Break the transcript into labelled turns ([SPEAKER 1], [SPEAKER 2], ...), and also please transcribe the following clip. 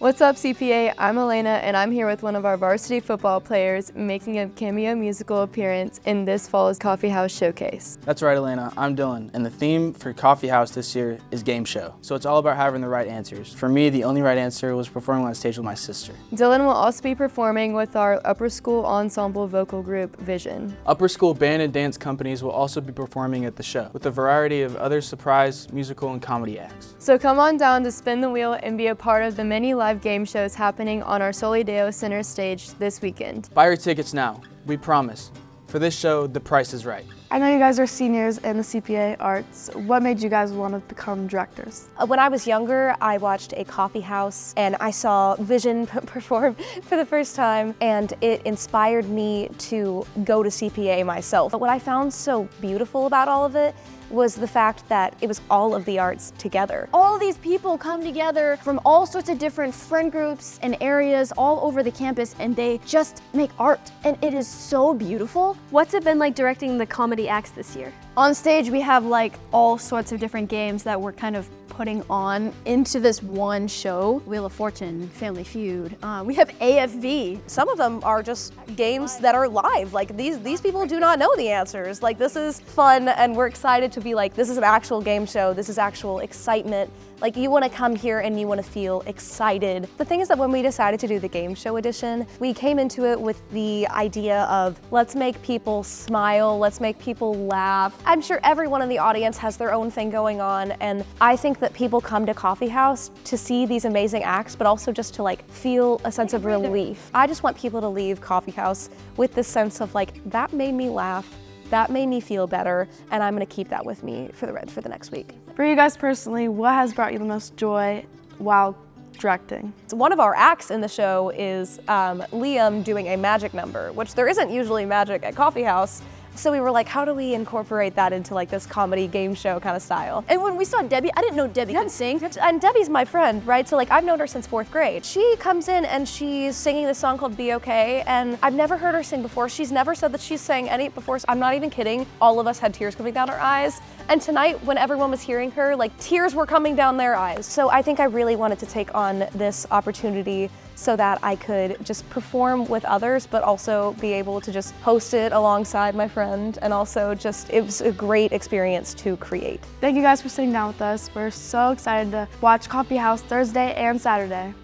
[SPEAKER 1] What's up, CPA? I'm Elena, and I'm here with one of our varsity football players making a cameo musical appearance in this fall's Coffeehouse showcase.
[SPEAKER 2] That's right, Elena. I'm Dylan, and the theme for Coffeehouse this year is Game Show. So it's all about having the right answers. For me, the only right answer was performing on stage with my sister.
[SPEAKER 1] Dylan will also be performing with our upper school ensemble vocal group, Vision.
[SPEAKER 2] Upper school band and dance companies will also be performing at the show, with a variety of other surprise musical and comedy acts.
[SPEAKER 1] So come on down to spin the wheel and be a part of the many live game shows happening on our Soli Deo Center stage this weekend.
[SPEAKER 2] Buy your tickets now. We promise. For this show, the price is right.
[SPEAKER 3] I know you guys are seniors in the CPA arts. What made you guys want to become directors?
[SPEAKER 4] When I was younger, I watched a Coffeehouse and I saw Vision perform for the first time, and it inspired me to go to CPA myself. But what I found so beautiful about all of it was the fact that it was all of the arts together.
[SPEAKER 5] All of these people come together from all sorts of different friend groups and areas all over the campus, and they just make art, and it is so beautiful.
[SPEAKER 6] What's it been like directing the comedy acts this year?
[SPEAKER 5] On stage we have like all sorts of different games that we're kind of putting on into this one show. Wheel of Fortune, Family Feud, we have AFV.
[SPEAKER 4] Some of them are just games that are live. Like these people do not know the answers. Like this is fun, and we're excited to be like, this is an actual game show, this is actual excitement. Like you want to come here and you want to feel excited. The thing is that when we decided to do the game show edition, we came into it with the idea of let's make people smile, let's make people laugh. I'm sure everyone in the audience has their own thing going on, and I think that people come to Coffeehouse to see these amazing acts, but also just to like feel a sense of relief. I just want people to leave Coffeehouse with this sense of like, that made me laugh, that made me feel better, and I'm gonna keep that with me for the next week.
[SPEAKER 3] For you guys personally, what has brought you the most joy while directing?
[SPEAKER 4] So one of our acts in the show is Liam doing a magic number, which there isn't usually magic at Coffeehouse. So we were like, how do we incorporate that into like this comedy game show kind of style?
[SPEAKER 5] And when we saw Debbie, I didn't know Debbie could sing.
[SPEAKER 4] And Debbie's my friend, right? So like I've known her since 4th grade. She comes in and she's singing this song called Be Okay, and I've never heard her sing before. She's never said that she's sang any before. So I'm not even kidding. All of us had tears coming down our eyes. And tonight, when everyone was hearing her, like tears were coming down their eyes. So I think I really wanted to take on this opportunity so that I could just perform with others, but also be able to just host it alongside my friend. And also just, it was a great experience to create.
[SPEAKER 3] Thank you guys for sitting down with us. We're so excited to watch Coffeehouse Thursday and Saturday.